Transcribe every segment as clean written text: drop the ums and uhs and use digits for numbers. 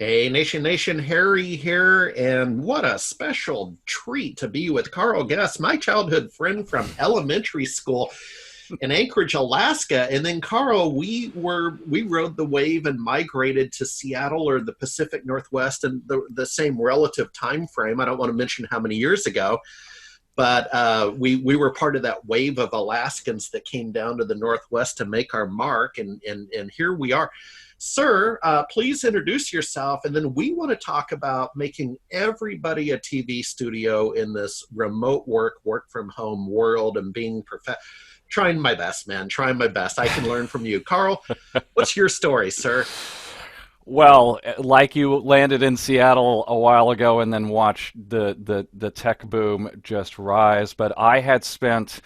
Hey, Nation, Harry here, and what a special treat to be with Carl Guest, my childhood friend from elementary school in Anchorage, Alaska. And then Carl, we rode the wave and migrated to Seattle or the Pacific Northwest in the same relative time frame. I don't want to mention how many years ago, but we were part of that wave of Alaskans that came down to the Northwest to make our mark, and here we are. Sir, please introduce yourself, and then we want to talk about making everybody a TV studio in this remote work from home world and being trying my best, man, trying my best. I can learn from you. Carl, what's your story, sir? Well, like you landed in Seattle a while ago and then watched the tech boom just rise, but I had spent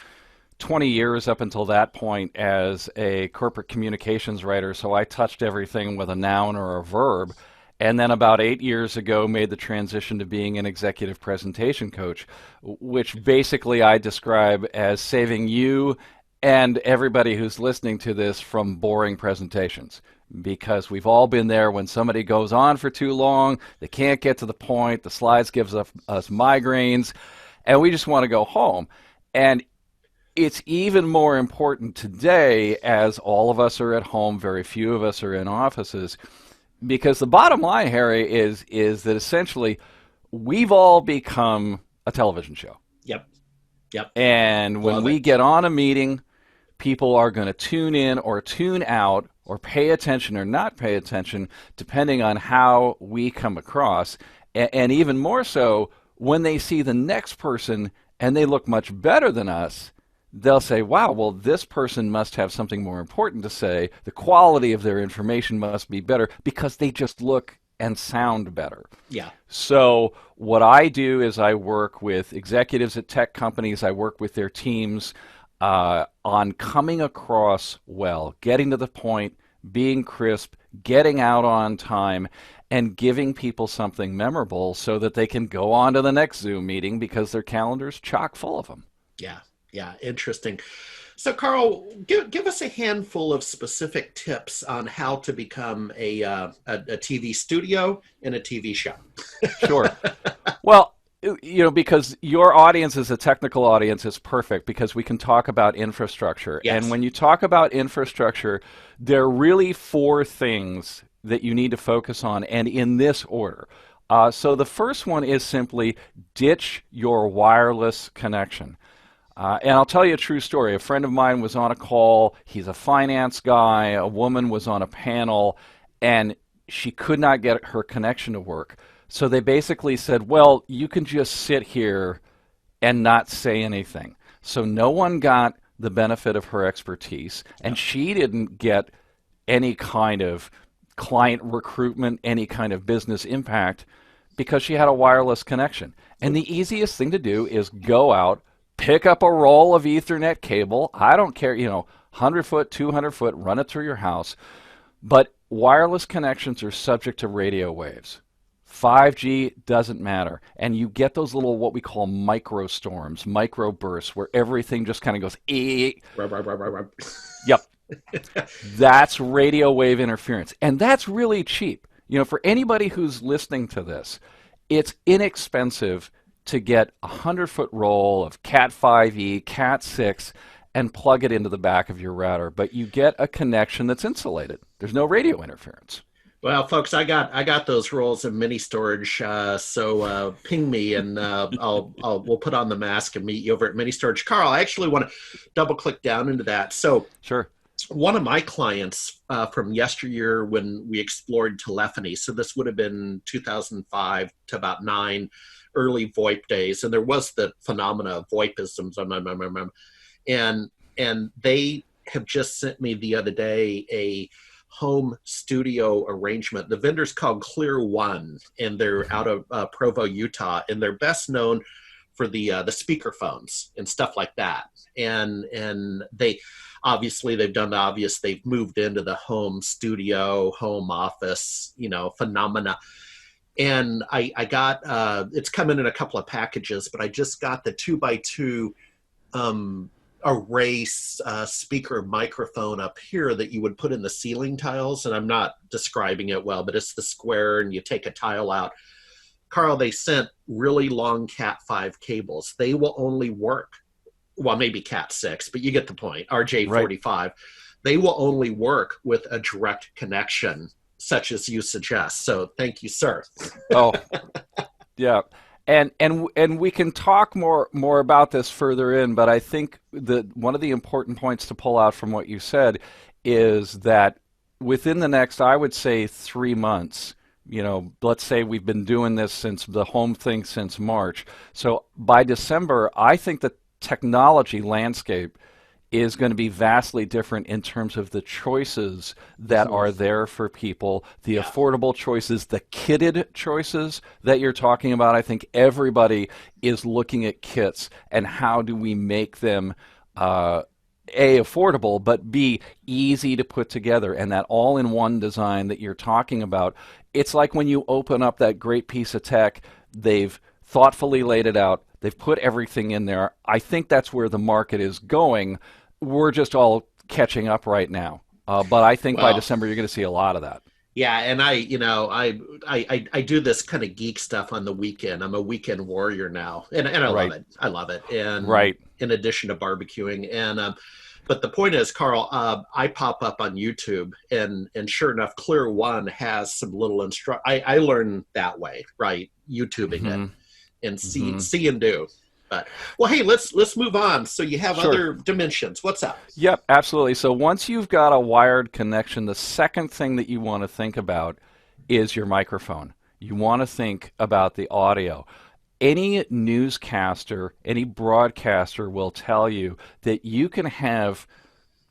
20 years up until that point as a corporate communications writer, so I touched everything with a noun or a verb. And then about 8 years ago, made the transition to being an executive presentation coach, which basically I describe as saving you and everybody who's listening to this from boring presentations. Because we've all been there when somebody goes on for too long, they can't get to the point, the slides gives us migraines, and we just want to go home. And it's even more important today as all of us are at home, very few of us are in offices, because the bottom line, Harry, is that essentially we've all become a television show. Yep. Yep. And when Love we it. get on a meeting, people are going to tune in or tune out or pay attention or not pay attention, depending on how we come across. And even more so, when they see the next person and they look much better than us, they'll say, wow, well, this person must have something more important to say. The quality of their information must be better because they just look and sound better. Yeah. So what I do is I work with executives at tech companies. I work with their teams on coming across well, getting to the point, being crisp, getting out on time, and giving people something memorable so that they can go on to the next Zoom meeting because their calendar's chock full of them. Yeah. Yeah. Interesting. So, Carl, give us a handful of specific tips on how to become a TV studio and a TV show. Sure. Well, because your audience is a technical audience is perfect because we can talk about infrastructure. And Yes. when you talk about infrastructure, there are really four things that you need to focus on, and in this order. So the first one is simply ditch your wireless connection. And I'll tell you a true story. A friend of mine was on a call. He's a finance guy. A woman was on a panel, and she could not get her connection to work. So they basically said, well, you can just sit here and not say anything. So no one got the benefit of her expertise, and she didn't get any kind of client recruitment, any kind of business impact because she had a wireless connection. And the easiest thing to do is go out, pick up a roll of Ethernet cable. I don't care, 100 foot, 200 foot, run it through your house. But wireless connections are subject to radio waves. 5G doesn't matter. And you get those little, what we call microstorms, microbursts, where everything just kind of goes, Rub, rub, rub, rub, rub. yep. That's radio wave interference. And that's really cheap. For anybody who's listening to this, it's inexpensive to get a 100-foot roll of Cat 5e, Cat 6, and plug it into the back of your router. But you get a connection that's insulated. There's no radio interference. Well, folks, I got those rolls of mini storage. So ping me, and we'll put on the mask and meet you over at mini storage. Carl, I actually want to double click down into that. So Sure. one of my clients from yesteryear when we explored telephony. So this would have been 2005 to about nine, early VoIP days, and there was the phenomena of VoIPisms, and they have just sent me the other day a home studio arrangement. The vendor's called Clear One, and they're out of Provo, Utah, and they're best known for the speaker phones and stuff like that. And they obviously they've done the obvious. They've moved into the home studio, home office, phenomena. And I got it's coming in a couple of packages, but I just got the 2x2 array speaker microphone up here that you would put in the ceiling tiles, and I'm not describing it well, but it's the square and you take a tile out. Carl, they sent really long Cat5 cables. They will only work, well, maybe Cat6, but you get the point, RJ45. Right. They will only work with a direct connection, such as you suggest. So thank you, sir. Oh, yeah. And we can talk more about this further in, but I think that one of the important points to pull out from what you said is that within the next, I would say, 3 months, let's say we've been doing this since the home thing since March. So by December, I think the technology landscape is going to be vastly different in terms of the choices that are there for people, the affordable choices, the kitted choices that you're talking about. I think everybody is looking at kits and how do we make them A, affordable, but B, easy to put together. And that all-in-one design that you're talking about, it's like when you open up that great piece of tech, they've thoughtfully laid it out, they've put everything in there. I think that's where the market is going. We're just all catching up right now. But I think by December, you're going to see a lot of that. Yeah, and I do this kind of geek stuff on the weekend. I'm a weekend warrior now, and I love it. I love it. And in addition to barbecuing, and but the point is, Carl, I pop up on YouTube, and sure enough, Clear One has some little I learned that way, right? YouTubing it and see and do. But, well, hey, let's move on. So you have other dimensions. What's up? Yep, absolutely. So once you've got a wired connection, the second thing that you want to think about is your microphone. You want to think about the audio. Any newscaster, any broadcaster will tell you that you can have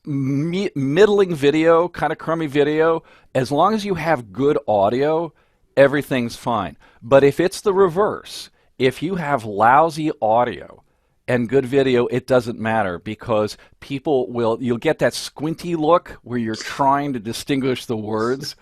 middling video, kind of crummy video, as long as you have good audio, everything's fine. But if it's the reverse, if you have lousy audio and good video, it doesn't matter because you'll get that squinty look where you're trying to distinguish the words.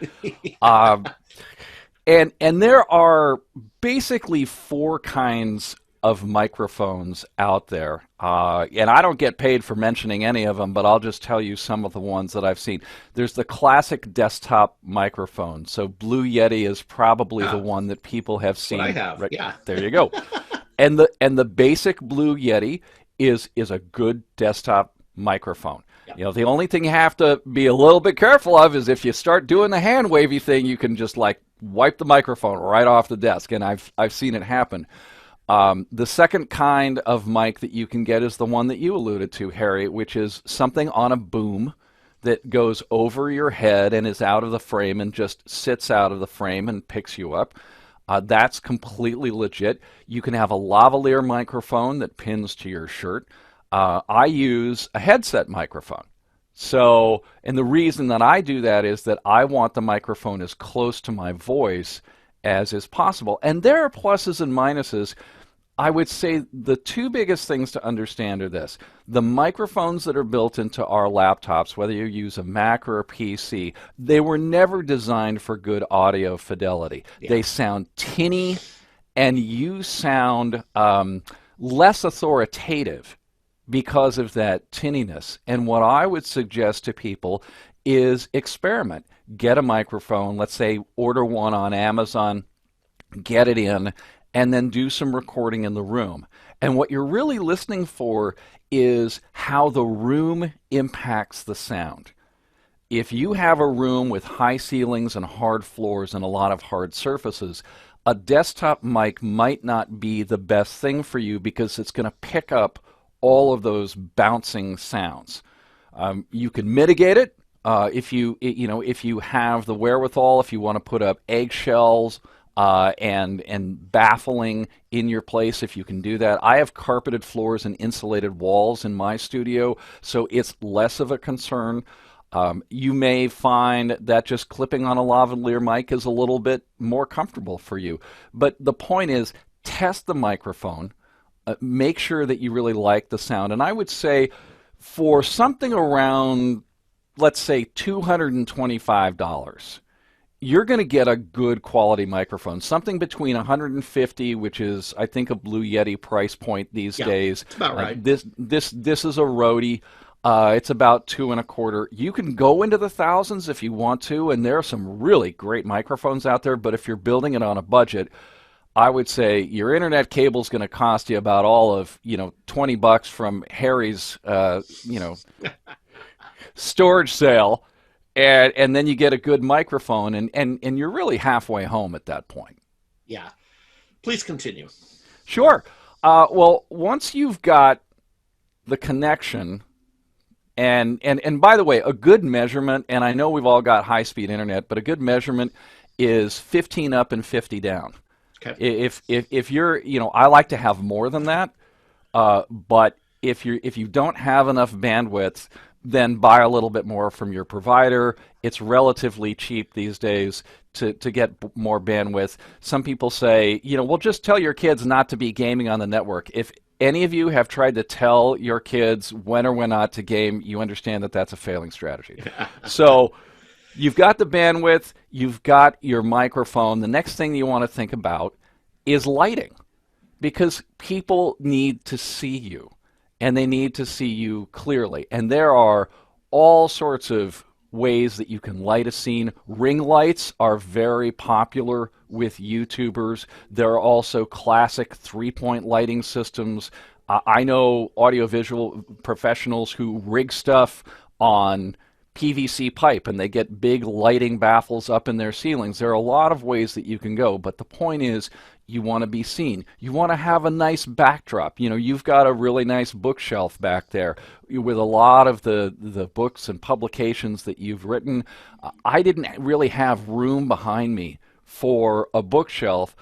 And there are basically 4 kinds of microphones out there. And I don't get paid for mentioning any of them, but I'll just tell you some of the ones that I've seen. There's the classic desktop microphone. So Blue Yeti is probably the one that people have seen. What I have, yeah. There you go. And the basic Blue Yeti is a good desktop microphone. Yep. The only thing you have to be a little bit careful of is if you start doing the hand wavy thing, you can just like wipe the microphone right off the desk, and I've seen it happen. The second kind of mic that you can get is the one that you alluded to, Harry, which is something on a boom that goes over your head and is out of the frame and just sits out of the frame and picks you up. That's completely legit. You can have a lavalier microphone that pins to your shirt. I use a headset microphone. So, and the reason that I do that is that I want the microphone as close to my voice as is possible. And there are pluses and minuses. I would say the 2 biggest things to understand are this. The microphones that are built into our laptops, whether you use a Mac or a PC, they were never designed for good audio fidelity. Yeah. They sound tinny, and you sound less authoritative because of that tinniness. And what I would suggest to people is experiment. Get a microphone, let's say order one on Amazon, get it in, and then do some recording in the room. And what you're really listening for is how the room impacts the sound. If you have a room with high ceilings and hard floors and a lot of hard surfaces, a desktop mic might not be the best thing for you because it's going to pick up all of those bouncing sounds. You can mitigate it if you have the wherewithal, if you want to put up eggshells and baffling in your place, if you can do that. I have carpeted floors and insulated walls in my studio, so it's less of a concern. You may find that just clipping on a lavalier mic is a little bit more comfortable for you. But the point is, test the microphone. Make sure that you really like the sound. And I would say for something around, let's say, $225, you're going to get a good quality microphone, something between 150, which is I think a Blue Yeti price point these days. It's about right. This is a Rode. It's about 2.25. You can go into the thousands if you want to, and there are some really great microphones out there. But if you're building it on a budget, I would say your internet cable is going to cost you about all of $20 from Harry's storage sale, and then you get a good microphone, and you're really halfway home at that point. Yeah, please continue. Sure. Well, once you've got the connection. And by the way, a good measurement, and I know we've all got high-speed internet, but a good measurement is 15 up and 50 down. Okay. If you're, I like to have more than that, but if you don't have enough bandwidth, then buy a little bit more from your provider. It's relatively cheap these days to get more bandwidth. Some people say, well, just tell your kids not to be gaming on the network. If any of you have tried to tell your kids when or when not to game, you understand that that's a failing strategy. So you've got the bandwidth, you've got your microphone. The next thing you want to think about is lighting, because people need to see you, and they need to see you clearly. And there are all sorts of ways that you can light a scene. Ring lights are very popular with YouTubers. There are also classic three-point lighting systems. I know audiovisual professionals who rig stuff on PVC pipe, and they get big lighting baffles up in their ceilings. There are a lot of ways that you can go, but the point is you want to be seen. You want to have a nice backdrop. You've got a really nice bookshelf back there with a lot of the books and publications that you've written. I didn't really have room behind me for a bookshelf,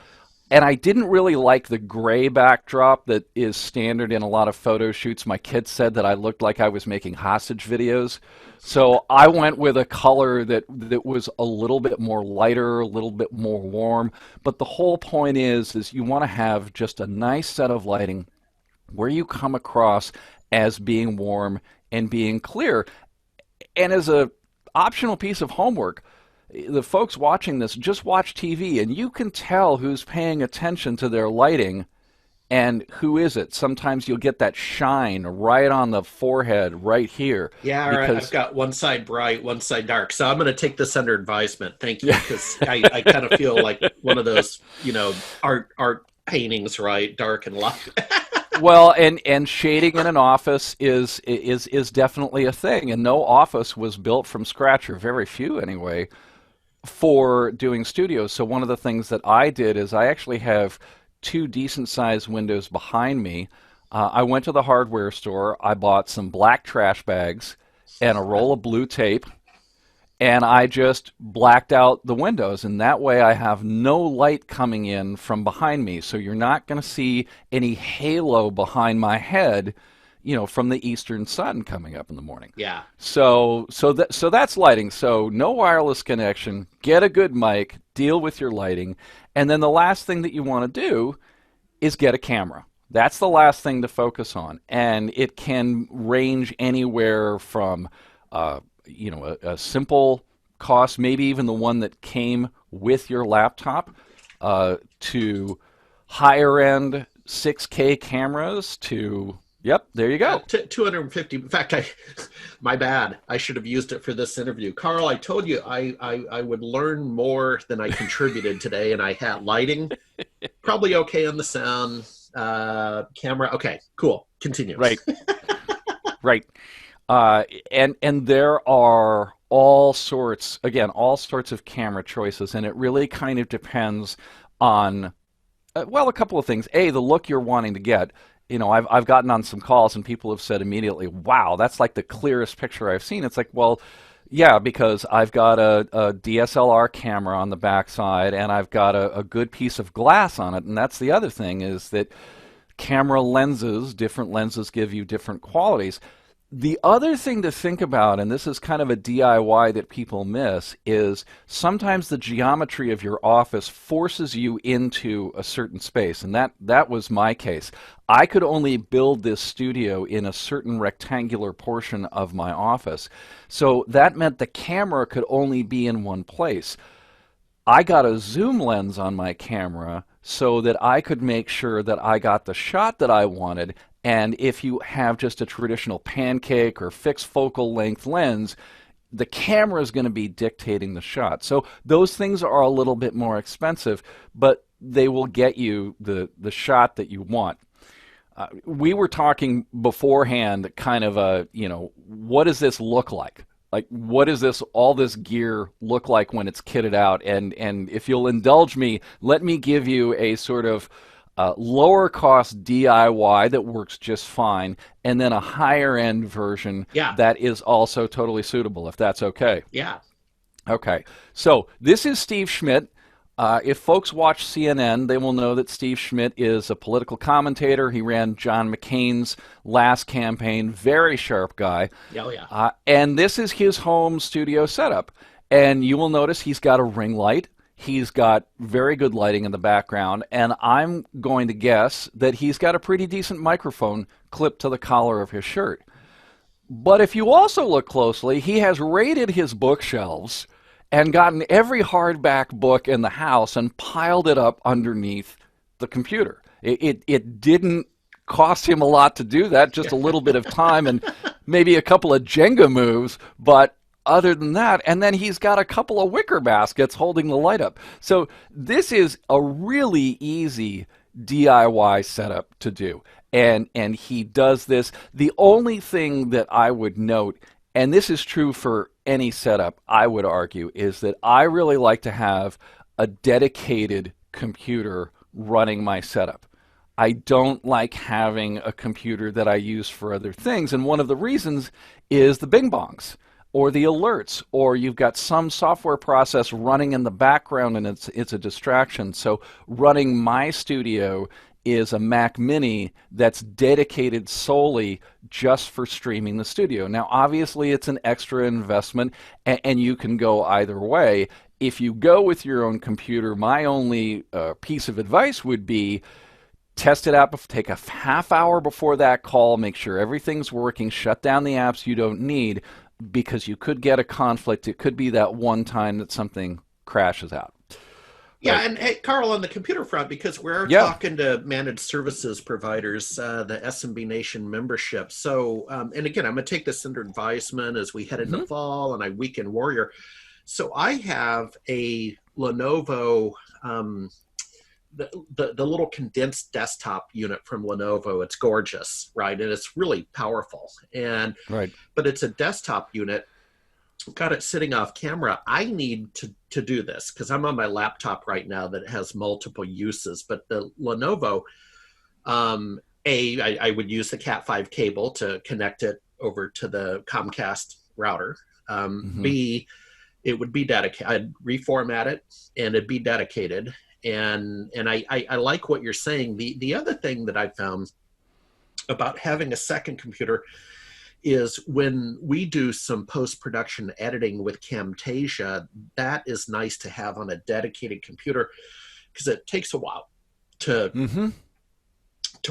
and I didn't really like the gray backdrop that is standard in a lot of photo shoots. My kids said that I looked like I was making hostage videos. So I went with a color that was a little bit more lighter, a little bit more warm. But the whole point is you want to have just a nice set of lighting where you come across as being warm and being clear. And as a optional piece of homework, the folks watching this, just watch TV, and you can tell who's paying attention to their lighting and who is it. Sometimes you'll get that shine right on the forehead right here. Yeah, all right. I've got one side bright, one side dark. So I'm going to take this under advisement. Thank you, because I kind of feel like one of those, art paintings, right? Dark and light. Well, and shading in an office is definitely a thing, and no office was built from scratch, or very few anyway, for doing studios. So one of the things that I did is I actually have two decent-sized windows behind me. I went to the hardware store. I bought some black trash bags and a roll of blue tape, and I just blacked out the windows. And that way I have no light coming in from behind me. So you're not going to see any halo behind my head, from the eastern sun coming up in the morning. Yeah. So that's lighting. So no wireless connection. Get a good mic. Deal with your lighting. And then the last thing that you want to do is get a camera. That's the last thing to focus on. And it can range anywhere from, a simple cost, maybe even the one that came with your laptop, to higher end 6K cameras to... Yep, there you go. 250. In fact, my bad. I should have used it for this interview. Carl, I told you I would learn more than I contributed today, and I had lighting. Probably okay on the sound. Camera. Okay, cool. Continue. Right. Right. And there are all sorts of camera choices, and it really kind of depends on, a couple of things. A, the look you're wanting to get. I've gotten on some calls and people have said immediately, wow, that's like the clearest picture I've seen. It's like, well, yeah, because I've got a DSLR camera on the backside and I've got a good piece of glass on it. And that's the other thing, is that camera lenses, different lenses give you different qualities. The other thing to think about, and this is kind of a DIY that people miss, is sometimes the geometry of your office forces you into a certain space, and that was my case. I could only build this studio in a certain rectangular portion of my office, so that meant the camera could only be in one place. I got a zoom lens on my camera so that I could make sure that I got the shot that I wanted. And if you have just a traditional pancake or fixed focal length lens, the camera is going to be dictating the shot. So those things are a little bit more expensive, but they will get you the shot that you want. We were talking beforehand, kind of what does this look like? Like, what does all this gear look like when it's kitted out? And if you'll indulge me, let me give you a sort of lower cost DIY that works just fine, and then a higher end version Yeah. that is also totally suitable, if that's okay. Yeah. Okay, so this is Steve Schmidt. If folks watch CNN, they will know that Steve Schmidt is a political commentator. He ran John McCain's last campaign. Very sharp guy. Oh, yeah. And this is his home studio setup. And you will notice he's got a ring light. He's got very good lighting in the background. And I'm going to guess that he's got a pretty decent microphone clipped to the collar of his shirt. But if you also look closely, he has raided his bookshelves and gotten every hardback book in the house and piled it up underneath the computer. It didn't cost him a lot to do that, just a little bit of time and maybe a couple of Jenga moves, but other than that, and then he's got a couple of wicker baskets holding the light up. So this is a really easy DIY setup to do. And he does this. The only thing that I would note, and this is true for any setup, I would argue, is that I really like to have a dedicated computer running my setup. I don't like having a computer that I use for other things, and one of the reasons is the bing bongs or the alerts, or you've got some software process running in the background and it's a distraction. So running my studio is a Mac Mini that's dedicated solely just for streaming the studio. Now, obviously, it's an extra investment, and you can go either way. If you go with your own computer, my only piece of advice would be test it out, take a half hour before that call, make sure everything's working, shut down the apps you don't need, because you could get a conflict. It could be that one time that something crashes out. Yeah, and hey, Carl, on the computer front, because we're talking to managed services providers, the SMB Nation membership. So, and again, I'm going to take this under advisement as we head into fall and I weekend warrior. So I have a Lenovo, the little condensed desktop unit from Lenovo. It's gorgeous, right? And it's really powerful. And but it's a desktop unit. Got it sitting off camera. I need to do this because I'm on my laptop right now that has multiple uses. But the Lenovo, I would use the Cat5 cable to connect it over to the Comcast router. B, it would be dedicated. I'd reformat it and it'd be dedicated. And I like what you're saying. The other thing that I found about having a second computer is when we do some post-production editing with Camtasia, that is nice to have on a dedicated computer because it takes a while to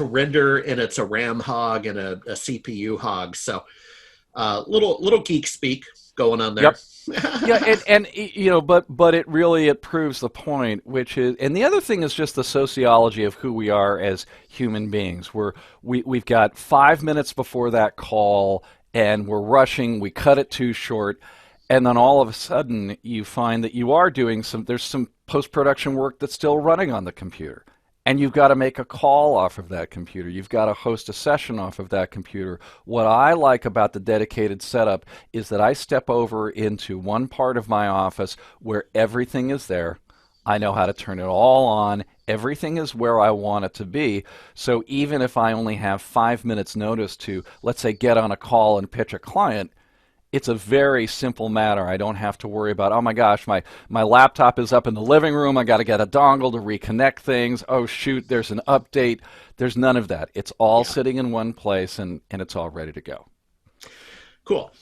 render, and it's a RAM hog and a CPU hog. So little geek speak going on there. Yeah, and you know, but it proves the point, which is, and the other thing is just the sociology of who we are as human beings. We've got 5 minutes before that call, and we're rushing. We cut it too short, and then all of a sudden you find that you are doing there's some post-production work that's still running on the computer. And you've got to make a call off of that computer. You've got to host a session off of that computer. What I like about the dedicated setup is that I step over into one part of my office where everything is there. I know how to turn it all on. Everything is where I want it to be. So even if I only have 5 minutes notice to, let's say, get on a call and pitch a client, it's a very simple matter. I don't have to worry about, oh my gosh, my laptop is up in the living room. I got to get a dongle to reconnect things. Oh shoot, there's an update. There's none of that. It's all sitting in one place, and it's all ready to go. Cool.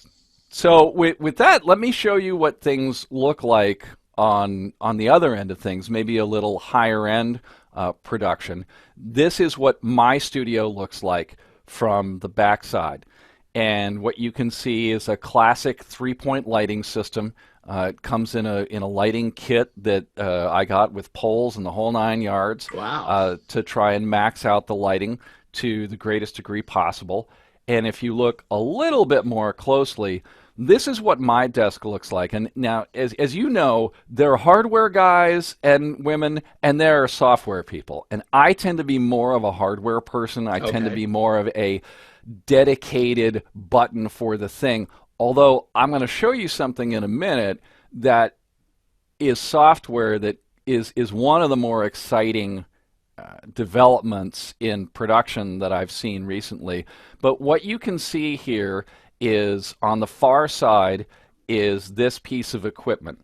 So with that, let me show you what things look like on the other end of things, maybe a little higher end production. This is what my studio looks like from the backside. And what you can see is a classic three-point lighting system. It comes in a lighting kit that I got with poles and the whole 9 yards Wow. to try and max out the lighting to the greatest degree possible. And if you look a little bit more closely, this is what my desk looks like. And now, as you know, there are hardware guys and women, and there are software people. And I tend to be more of a hardware person. I tend to Okay. be more of a dedicated button for the thing. Although I'm going to show you something in a minute that is software that is one of the more exciting developments in production that I've seen recently. But what you can see here is on the far side is this piece of equipment.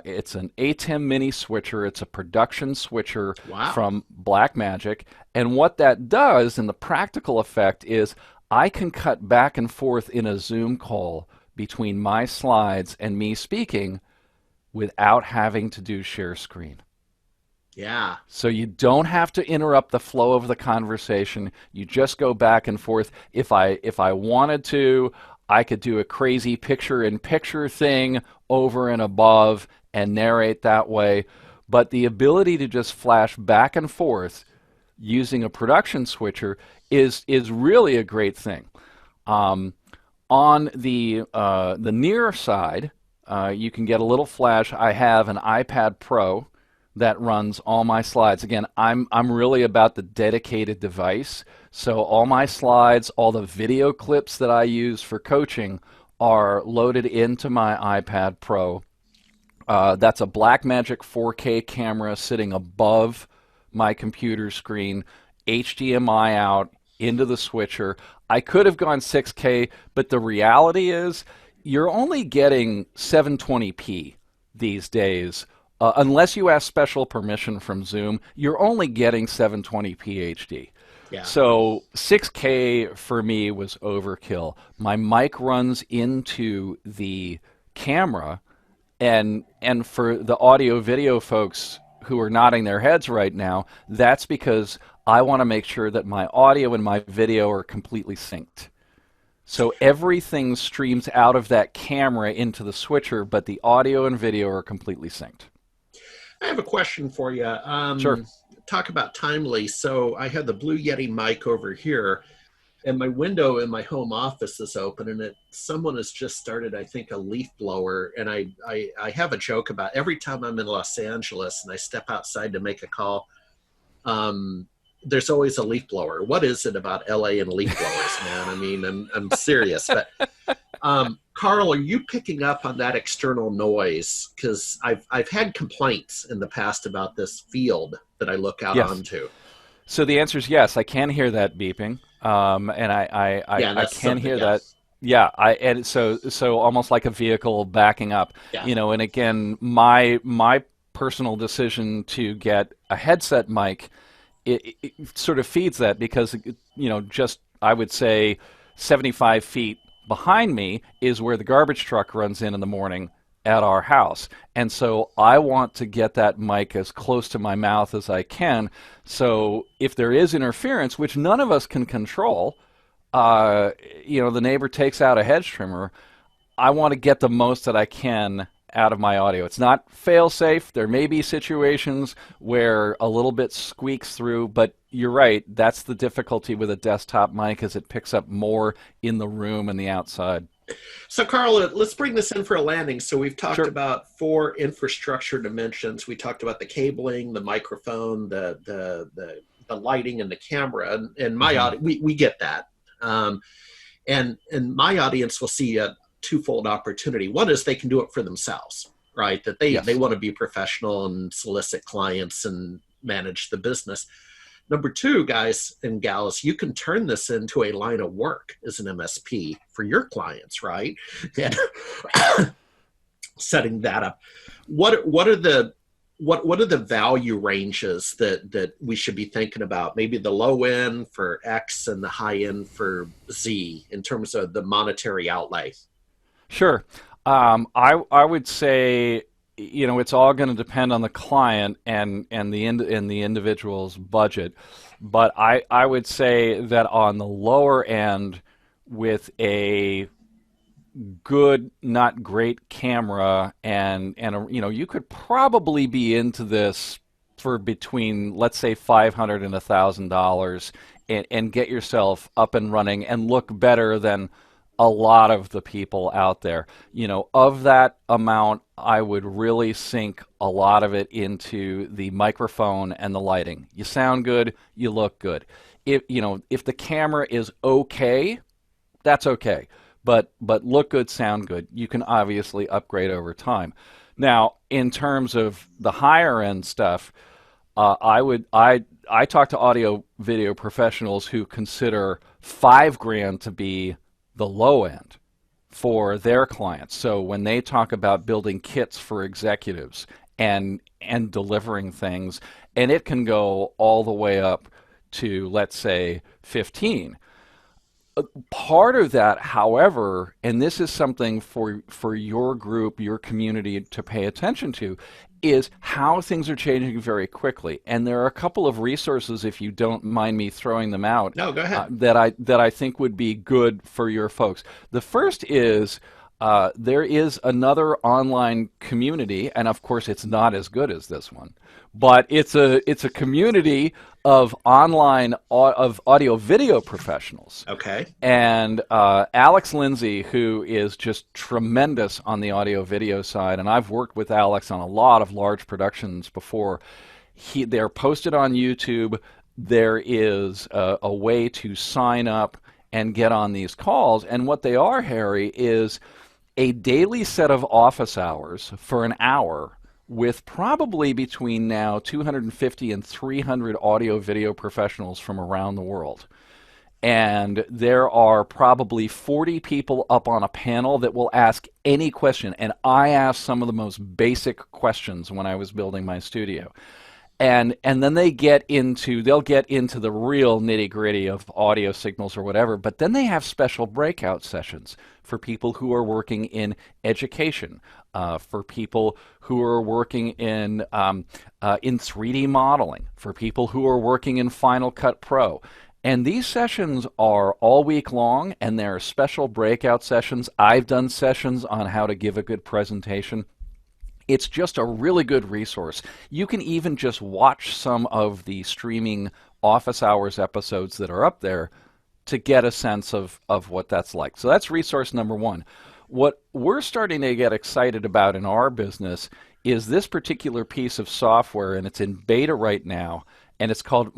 It's an ATEM mini switcher. It's a production switcher Wow. from Blackmagic. And what that does in the practical effect is I can cut back and forth in a Zoom call between my slides and me speaking without having to do share screen. Yeah. So you don't have to interrupt the flow of the conversation. You just go back and forth. If I wanted to, I could do a crazy picture-in-picture thing over and above and narrate that way. But the ability to just flash back and forth using a production switcher is really a great thing. On the near side, you can get a little flash. I have an iPad Pro that runs all my slides. Again, I'm really about the dedicated device. So all my slides, all the video clips that I use for coaching are loaded into my iPad Pro. That's a Blackmagic 4K camera sitting above my computer screen, HDMI out into the switcher. I could have gone 6K, but the reality is you're only getting 720p these days. Unless you ask special permission from Zoom, you're only getting 720p HD. Yeah. So 6K for me was overkill. My mic runs into the camera, and for the audio video folks who are nodding their heads right now, that's because I want to make sure that my audio and my video are completely synced. So everything streams out of that camera into the switcher, but the audio and video are completely synced. I have a question for you. Sure. Talk about timely. So I have the Blue Yeti mic over here, and my window in my home office is open, and someone has just started, I think, a leaf blower. And I have a joke about every time I'm in Los Angeles and I step outside to make a call, there's always a leaf blower. What is it about LA and leaf blowers, man? I mean, I'm serious. But Carl, are you picking up on that external noise? Because I've had complaints in the past about this field that I look out Yes. onto. So the answer is yes. I can hear that beeping, and Yeah, I that's can something. hear that. Yes. Yeah, and so almost like a vehicle backing up, Yeah. And again, my personal decision to get a headset mic, it sort of feeds that because just I would say 75 feet behind me is where the garbage truck runs in the morning at our house. And so I want to get that mic as close to my mouth as I can. So if there is interference, which none of us can control, the neighbor takes out a hedge trimmer, I want to get the most that I can out of my audio. It's not fail-safe. There may be situations where a little bit squeaks through, but you're right. That's the difficulty with a desktop mic, is it picks up more in the room and the outside. So, Carl, let's bring this in for a landing. So we've talked Sure. about 4 infrastructure dimensions. We talked about the cabling, the microphone, the lighting, and the camera. And my audience, we get that. And my audience will see a twofold opportunity. One is they can do it for themselves, right? That Yes. they want to be professional and solicit clients and manage the business. Number 2, guys and gals, you can turn this into a line of work as an MSP for your clients, right? And setting that up. What are the value ranges that we should be thinking about? Maybe the low end for X and the high end for Z in terms of the monetary outlay. Sure. I would say, it's all going to depend on the client and the individual's budget. But I would say that on the lower end, with a good, not great camera, and a, you could probably be into this for between, let's say, $500 and $1,000, and get yourself up and running and look better than a lot of the people out there. Of that amount, I would really sink a lot of it into the microphone and the lighting. You sound good, you look good. If the camera is okay, that's okay. But look good, sound good. You can obviously upgrade over time. Now, in terms of the higher end stuff, I talk to audio video professionals who consider $5,000 to be the low end for their clients. So when they talk about building kits for executives and delivering things, and it can go all the way up to, let's say, 15. Part of that, however, and this is something for your group, your community to pay attention to, is how things are changing very quickly. And there are a couple of resources, if you don't mind me throwing them out, No, go ahead. that I think would be good for your folks. The first is there is another online community, and of course it's not as good as this one, but it's a community of of audio video professionals. Okay. And Alex Lindsay, who is just tremendous on the audio video side, and I've worked with Alex on a lot of large productions before. They're posted on YouTube. There is a way to sign up and get on these calls. And what they are, Harry, is a daily set of office hours for an hour with probably between now 250 and 300 audio video professionals from around the world. And there are probably 40 people up on a panel that will ask any question. And I asked some of the most basic questions when I was building my studio. And then they'll get into the real nitty-gritty of audio signals or whatever, but then they have special breakout sessions for people who are working in education, for people who are working in 3D modeling, for people who are working in Final Cut Pro. And these sessions are all week long, and there are special breakout sessions. I've done sessions on how to give a good presentation. It's just a really good resource. You can even just watch some of the streaming office hours episodes that are up there to get a sense of what that's like. So that's resource number one. What we're starting to get excited about in our business is this particular piece of software, and it's in beta right now, and it's called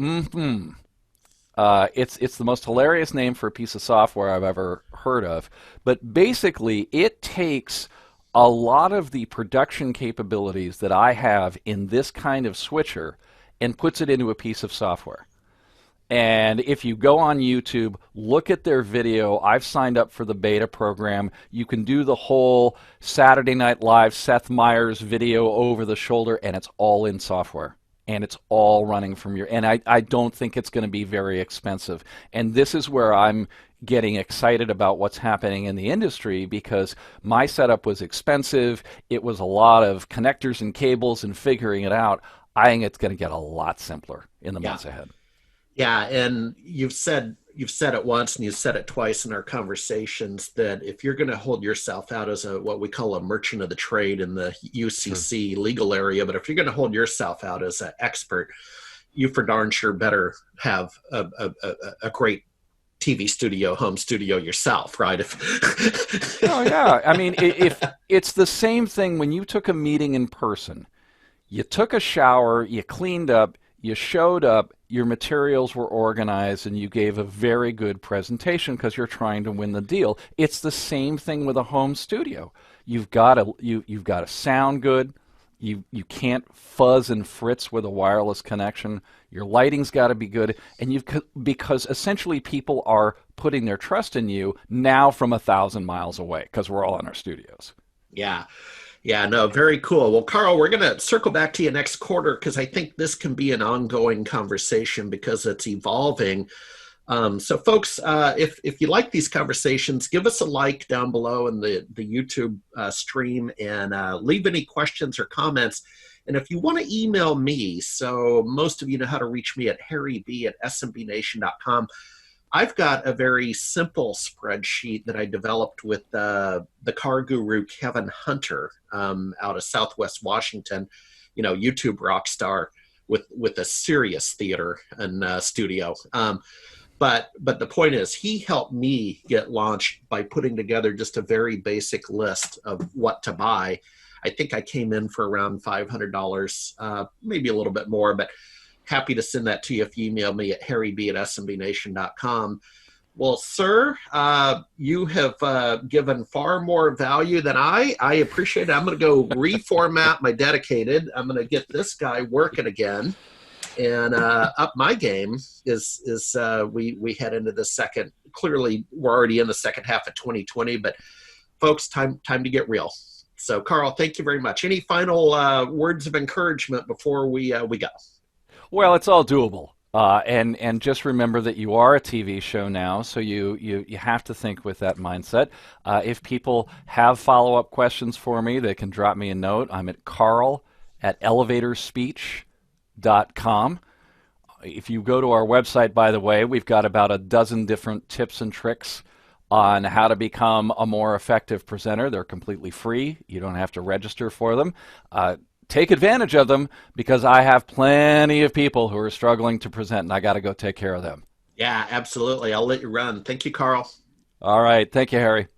It's the most hilarious name for a piece of software I've ever heard of. But basically, it takes a lot of the production capabilities that I have in this kind of switcher and puts it into a piece of software. And if you go on YouTube, look at their video. I've signed up for the beta program. You can do the whole Saturday Night Live Seth Meyers video over the shoulder, and it's all in software. And it's all running from your... And I don't think it's going to be very expensive. And this is where I'm getting excited about what's happening in the industry, because my setup was expensive. It was a lot of connectors and cables and figuring it out. I think it's going to get a lot simpler in the months ahead. Yeah, and you've said it once and you've said it twice in our conversations that if you're going to hold yourself out as what we call a merchant of the trade in the UCC legal area, but if you're going to hold yourself out as an expert, you for darn sure better have a great TV studio, home studio yourself, right? Oh yeah, I mean, if it's the same thing when you took a meeting in person, you took a shower, you cleaned up, you showed up, your materials were organized, and you gave a very good presentation because you're trying to win the deal. It's the same thing with a home studio. You've got to sound good. You can't fuzz and fritz with a wireless connection. Your lighting's got to be good, and because essentially people are putting their trust in you now from 1,000 miles away because we're all in our studios. Yeah. Yeah, no, very cool. Well, Carl, we're going to circle back to you next quarter because I think this can be an ongoing conversation because it's evolving. So, folks, if you like these conversations, give us a like down below in the YouTube stream and leave any questions or comments. And if you want to email me, so most of you know how to reach me at harryb@smbnation.com. I've got a very simple spreadsheet that I developed with the car guru Kevin Hunter out of Southwest Washington, YouTube rock star with a serious theater and studio. But the point is, he helped me get launched by putting together just a very basic list of what to buy. I think I came in for around $500, maybe a little bit more, but happy to send that to you if you email me at harryb@smbnation.com. Well, sir, you have given far more value than I appreciate it. I'm going to go reformat my dedicated. I'm going to get this guy working again and up my game is we head into the second. Clearly, we're already in the second half of 2020, but folks, time to get real. So, Carl, thank you very much. Any final words of encouragement before we go? Well, it's all doable. And just remember that you are a TV show now, so you have to think with that mindset. If people have follow-up questions for me, they can drop me a note. I'm at carl@elevatorspeech.com. If you go to our website, by the way, we've got about a dozen different tips and tricks on how to become a more effective presenter. They're completely free. You don't have to register for them. Take advantage of them, because I have plenty of people who are struggling to present, and I got to go take care of them. Yeah, absolutely. I'll let you run. Thank you, Carl. All right. Thank you, Harry.